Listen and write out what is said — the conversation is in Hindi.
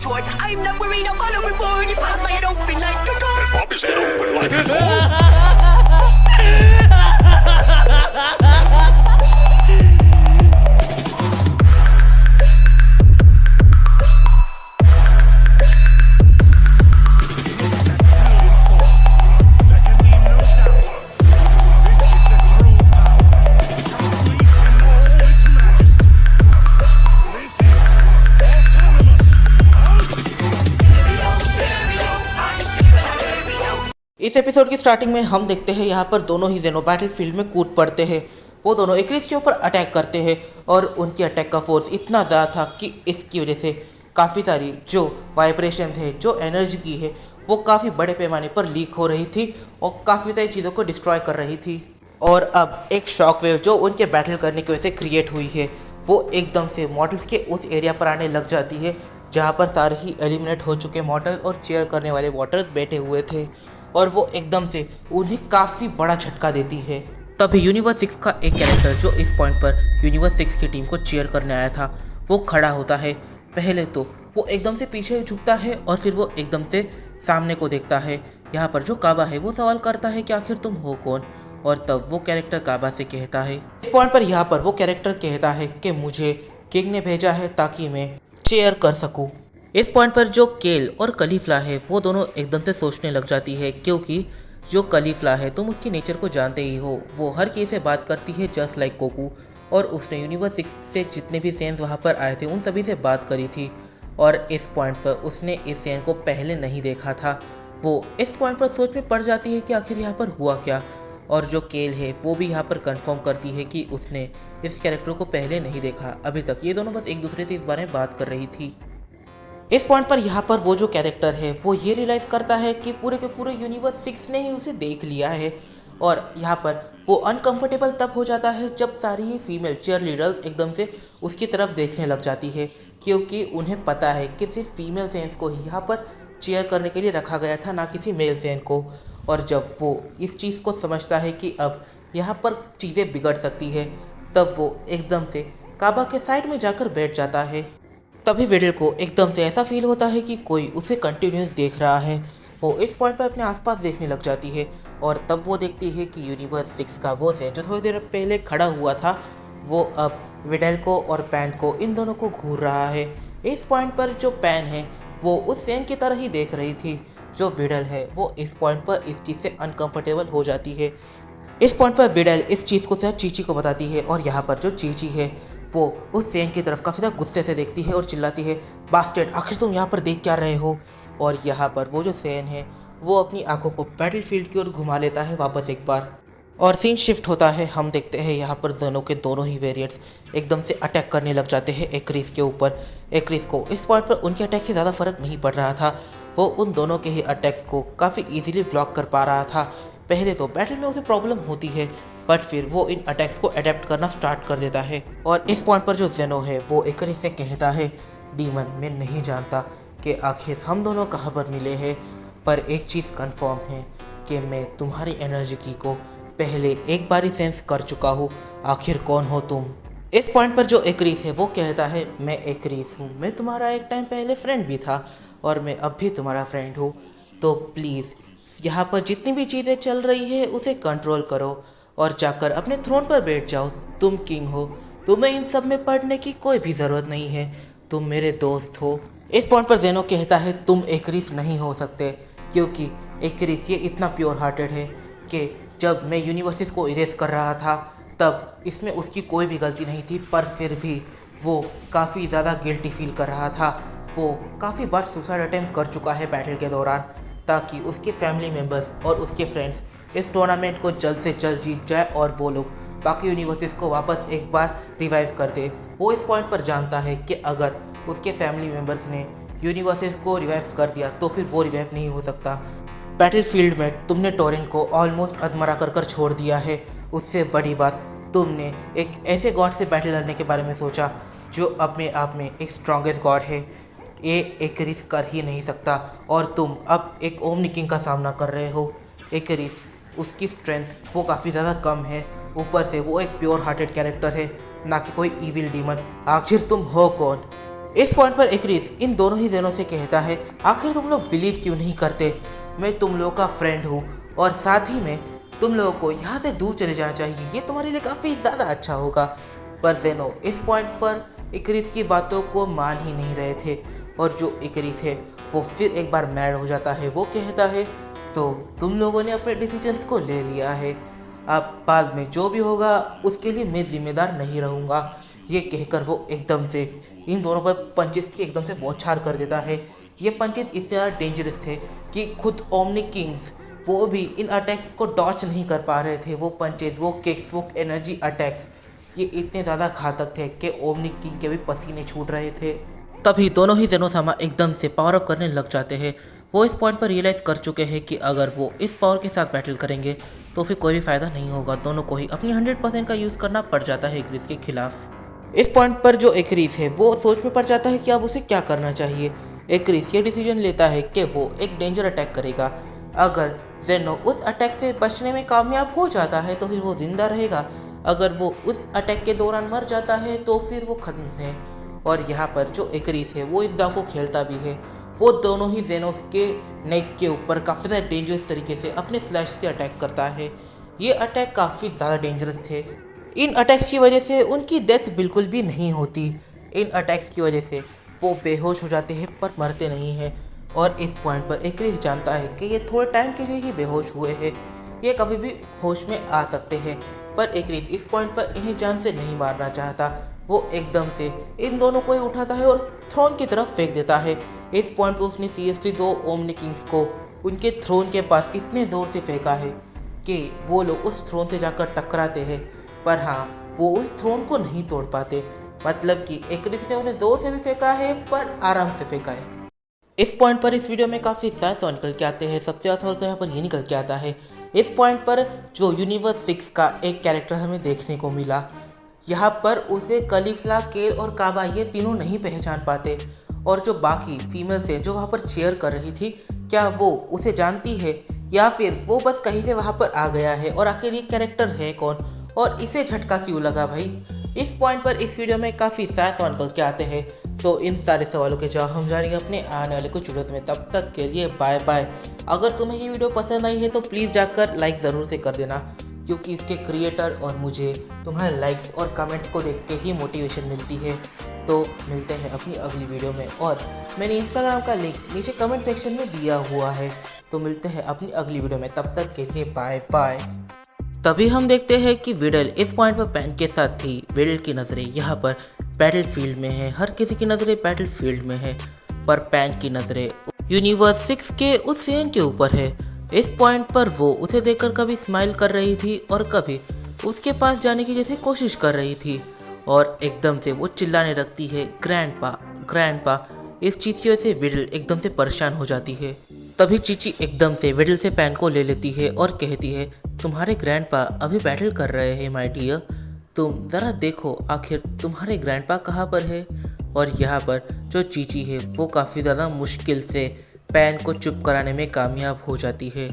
retort. I'm not worried, I'll follow reward. You pop my head open like a gun. And pop his head open like a door. इस एपिसोड की स्टार्टिंग में हम देखते हैं यहाँ पर दोनों ही जेनो बैटलफील्ड में कूद पड़ते हैं। वो दोनों एक्रिस के ऊपर अटैक करते हैं और उनकी अटैक का फोर्स इतना ज़्यादा था कि इसकी वजह से काफ़ी सारी जो वाइब्रेशन है, जो एनर्जी की है, वो काफ़ी बड़े पैमाने पर लीक हो रही थी और काफ़ी सारी चीज़ों को डिस्ट्रॉय कर रही थी। और अब एक शॉक वेव जो उनके बैटल करने की वजह से क्रिएट हुई है, वो एकदम से मॉडल्स के उस एरिया पर आने लग जाती है जहाँ पर सारे ही एलिमिनेट हो चुके मॉडल और चेयर करने वाले वॉटर्स बैठे हुए थे, और वो एकदम से उन्हें काफ़ी बड़ा झटका देती है। तभी यूनिवर्स 6 का एक कैरेक्टर जो इस पॉइंट पर यूनिवर्स 6 की टीम को चीयर करने आया था, वो खड़ा होता है। पहले तो वो एकदम से पीछे झुकता है और फिर वो एकदम से सामने को देखता है। यहाँ पर जो काबा है वो सवाल करता है कि आखिर तुम हो कौन, और तब वो कैरेक्टर काबा से कहता है, इस पॉइंट पर यहाँ पर वो कैरेक्टर कहता है कि मुझे किंग ने भेजा है ताकि मैं चेयर कर सकूँ। इस पॉइंट पर जो केल और कलीफ्ला है वो दोनों एकदम से सोचने लग जाती है, क्योंकि जो कलीफ्ला है तुम उसकी नेचर को जानते ही हो, वो हर किसी से बात करती है जस्ट लाइक कोकू, और उसने यूनिवर्स 6 से जितने भी सेंस वहाँ पर आए थे उन सभी से बात करी थी, और इस पॉइंट पर उसने इस सेन को पहले नहीं देखा था। वो इस पॉइंट पर सोच में पड़ जाती है कि आखिर यहाँ पर हुआ क्या, और जो केल है वो भी यहाँ पर कंफर्म करती है कि उसने इस कैरेक्टर को पहले नहीं देखा। अभी तक ये दोनों बस एक दूसरे से इस बारे में बात कर रही थी। इस पॉइंट पर यहाँ पर वो जो कैरेक्टर है वो ये रियलाइज़ करता है कि पूरे के पूरे यूनिवर्स 6 ने ही उसे देख लिया है, और यहाँ पर वो अनकंफर्टेबल तब हो जाता है जब सारी ही फीमेल चीयर लीडर्स एकदम से उसकी तरफ देखने लग जाती है, क्योंकि उन्हें पता है कि सिर्फ फीमेल सेंस को ही यहाँ पर चीयर करने के लिए रखा गया था, ना किसी मेल सेंस को। और जब वो इस चीज़ को समझता है कि अब यहाँ पर चीज़ें बिगड़ सकती है, तब वो एकदम से काबा के साइड में जाकर बैठ जाता है। तभी विडल को एकदम से ऐसा फील होता है कि कोई उसे कंटिन्यूस देख रहा है। वो इस पॉइंट पर अपने आसपास देखने लग जाती है, और तब वो देखती है कि यूनिवर्स 6 का वो है जो थोड़ी देर पहले खड़ा हुआ था, वो अब विडल को और पैन को, इन दोनों को घूर रहा है। इस पॉइंट पर जो पैन है वो उस सैन की तरह ही देख रही थी। जो विडल है वो इस पॉइंट पर इस चीज़ से अनकंफर्टेबल हो जाती है। इस पॉइंट पर विडल इस चीज़ को चीची को बताती है, और यहाँ पर जो चीची है वो उस सैन की तरफ काफ़ी ज़्यादा गुस्से से देखती है और चिल्लाती है, बास्टेड आखिर तुम यहाँ पर देख क्या रहे हो। और यहाँ पर वो जो सैन है वो अपनी आंखों को बैटलफील्ड की ओर घुमा लेता है वापस एक बार, और सीन शिफ्ट होता है। हम देखते हैं यहाँ पर जेनो के दोनों ही वेरिएंट्स एकदम से अटैक करने लग जाते हैं एक्रिस के ऊपर। एक्रिस को इस पॉइंट पर उनके अटैक से ज़्यादा फर्क नहीं पड़ रहा था, वो उन दोनों के ही अटैक्स को काफ़ी ईजिली ब्लॉक कर पा रहा था। पहले तो बैटल में उसे प्रॉब्लम होती है, बट फिर वो इन अटैक्स को अडेप्ट करना स्टार्ट कर देता है। और इस पॉइंट पर जो जेनो है वो एक्रिस से कहता है, डीमन मैं नहीं जानता कि आखिर हम दोनों कहाँ पर मिले हैं, पर एक चीज़ कंफर्म है कि मैं तुम्हारी एनर्जी की को पहले एक बार ही सेंस कर चुका हूँ, आखिर कौन हो तुम। इस पॉइंट पर जो एक्रिस है वो कहता है, मैं एक्रिस हूँ, मैं तुम्हारा एक टाइम पहले फ्रेंड भी था और मैं अब भी तुम्हारा फ्रेंड हूँ, तो प्लीज़ यहाँ पर जितनी भी चीज़ें चल रही है उसे कंट्रोल करो और जाकर अपने थ्रोन पर बैठ जाओ। तुम किंग हो, तुम्हें इन सब में पढ़ने की कोई भी ज़रूरत नहीं है, तुम मेरे दोस्त हो। इस पॉइंट पर जेनो कहता है, तुम एक्रिस नहीं हो सकते, क्योंकि एक्रिस ये इतना प्योर हार्टेड है कि जब मैं यूनिवर्सेस को इरेज कर रहा था तब इसमें उसकी कोई भी गलती नहीं थी, पर फिर भी वो काफ़ी ज़्यादा गिल्टी फील कर रहा था। वो काफ़ी बार सुसाइड अटेम्प्ट कर चुका है बैटल के दौरान, ताकि उसके फैमिली मेम्बर्स और उसके फ्रेंड्स इस टूर्नामेंट को जल्द से जल्द जीत जाए और वो लोग बाकी यूनिवर्सेस को वापस एक बार रिवाइव कर दे। वो इस पॉइंट पर जानता है कि अगर उसके फैमिली मेम्बर्स ने यूनिवर्सेस को रिवाइव कर दिया तो फिर वो रिवाइव नहीं हो सकता। बैटलफील्ड में तुमने टोरिन को ऑलमोस्ट अधमरा कर छोड़ दिया है, उससे बड़ी बात तुमने एक ऐसे गॉड से बैटल लड़ने के बारे में सोचा जो अपने आप में एक स्ट्रॉन्गेस्ट गॉड है। ये एक रिस्क कर ही नहीं सकता और तुम अब एक ओमनी किंग का सामना कर रहे हो। एक रिस्क उसकी स्ट्रेंथ वो काफ़ी ज़्यादा कम है, ऊपर से वो एक प्योर हार्टेड कैरेक्टर है, ना कि कोई इविल डीमन। आखिर तुम हो कौन? इस पॉइंट पर एक्रिस इन दोनों ही जेनों से कहता है, आखिर तुम लोग बिलीव क्यों नहीं करते? मैं तुम लोगों का फ्रेंड हूँ और साथ ही में तुम लोगों को यहाँ से दूर चले जाना चाहिए, ये तुम्हारे लिए काफ़ी ज़्यादा अच्छा होगा। पर जेनो इस पॉइंट पर एक्रिस की बातों को मान ही नहीं रहे थे और जो एक्रिस है वो फिर एक बार मैड हो जाता है। वो कहता है, तो तुम लोगों ने अपने डिसीजंस को ले लिया है, अब बाद में जो भी होगा उसके लिए मैं जिम्मेदार नहीं रहूँगा। ये कहकर वो एकदम से इन दोनों पर पंचेस की एकदम से बौछार कर देता है। ये पंचेस इतने ज़्यादा डेंजरस थे कि खुद ओमनी किंग्स वो भी इन अटैक्स को डॉच नहीं कर पा रहे थे। वो पंचेस, वो किक्स, वो एनर्जी अटैक्स ये इतने ज़्यादा घातक थे कि ओमनी किंग के भी पसीने छूट रहे थे। तभी दोनों ही जेनोसामा एकदम से पावर अप करने लग जाते हैं। वो इस पॉइंट पर रियलाइज़ कर चुके हैं कि अगर वो इस पावर के साथ बैटल करेंगे तो फिर कोई भी फ़ायदा नहीं होगा। दोनों को ही अपनी 100% का यूज़ करना पड़ जाता है एक्रिस के खिलाफ। इस पॉइंट पर जो एक्रिस है वो सोच में पड़ जाता है कि अब उसे क्या करना चाहिए। एक्रिस ये डिसीजन लेता है कि वो एक डेंजर अटैक करेगा। अगर जेनो उस अटैक से बचने में कामयाब हो जाता है तो फिर वो जिंदा रहेगा, अगर वो उस अटैक के दौरान मर जाता है तो फिर वो खत्म है। और यहाँ पर जो एक्रिस है वो इस दाव को खेलता भी है। वो दोनों ही जेनोस के नेक के ऊपर काफ़ी ज़्यादा डेंजरस तरीके से अपने स्लैश से अटैक करता है। ये अटैक काफ़ी ज़्यादा डेंजरस थे। इन अटैक्स की वजह से उनकी डेथ बिल्कुल भी नहीं होती। इन अटैक्स की वजह से वो बेहोश हो जाते हैं पर मरते नहीं हैं। और इस पॉइंट पर एक्रिस जानता है कि ये थोड़े टाइम के लिए ही बेहोश हुए हैं, ये कभी भी होश में आ सकते हैं। पर एक्रिस इस पॉइंट पर इन्हें जान से नहीं मारना चाहता। वो एकदम से इन दोनों को ही उठाता है और थ्रोन की तरफ फेंक देता है। इस पॉइंट पर उसने सीरियसली दो ओमनी किंग्स को उनके थ्रोन के पास इतने ज़ोर से फेंका है कि वो लोग उस थ्रोन से जाकर टकराते हैं। पर हाँ, वो उस थ्रोन को नहीं तोड़ पाते। मतलब कि एक्रिस ने उन्हें ज़ोर से भी फेंका है पर आराम से फेंका है। इस पॉइंट पर इस वीडियो में काफ़ी ज़्यादा सवाल निकल के आते हैं। सबसे ज़्यादा सवाल तो यहाँ पर ये निकल के आता है, इस पॉइंट पर जो यूनिवर्स 6 का एक कैरेक्टर हमें देखने को मिला, यहाँ पर उसे कलीफ्ला, केल और काबा ये तीनों नहीं पहचान पाते। और जो बाकी फीमेल्स हैं जो वहाँ पर चेयर कर रही थी, क्या वो उसे जानती है या फिर वो बस कहीं से वहाँ पर आ गया है? और आखिर ये कैरेक्टर है कौन और इसे झटका क्यों लगा भाई? इस पॉइंट पर इस वीडियो में काफ़ी सारे सवाल निकल के आते हैं। तो इन सारे सवालों के जवाब हम जानेंगे अपने आने वाले कुछ वीडियोस में। तब तक के लिए बाय बाय। अगर तुम्हें ये वीडियो पसंद आई है तो प्लीज़ जाकर लाइक ज़रूर से कर देना, क्योंकि इसके क्रिएटर और मुझे तुम्हारे लाइक्स और कमेंट्स को देख के ही मोटिवेशन मिलती है। तो मिलते हैं अपनी अगली वीडियो में और मैंने इंस्टाग्राम का लिंक नीचे कमेंट सेक्शन में दिया हुआ है। तो मिलते हैं अपनी अगली वीडियो में, तब तक के लिए बाय बाय। तभी हम देखते हैं कि विडल इस पॉइंट पर पैन के साथ थी। विडल की नज़रें यहाँ पर बैटलफील्ड में है, हर किसी की नज़रें बैटलफील्ड में है, पर पैन की नज़रें यूनिवर्स 6 के उस सीन के ऊपर है। इस पॉइंट पर वो उसे देखकर कभी स्माइल कर रही थी और कभी उसके पास जाने की जैसे कोशिश कर रही थी। और एकदम से वो चिल्लाने लगती है, ग्रैंडपा ग्रैंडपा। इस चीज़ की वजह से विडल एकदम से परेशान हो जाती है। तभी चीची एकदम से विडल से पैन को ले लेती है और कहती है, तुम्हारे ग्रैंडपा अभी बैटल कर रहे हैं माय डियर, तुम ज़रा देखो आखिर तुम्हारे ग्रैंडपा कहाँ पर है। और यहाँ पर जो चीची है वो काफ़ी ज़्यादा मुश्किल से पैन को चुप कराने में कामयाब हो जाती है।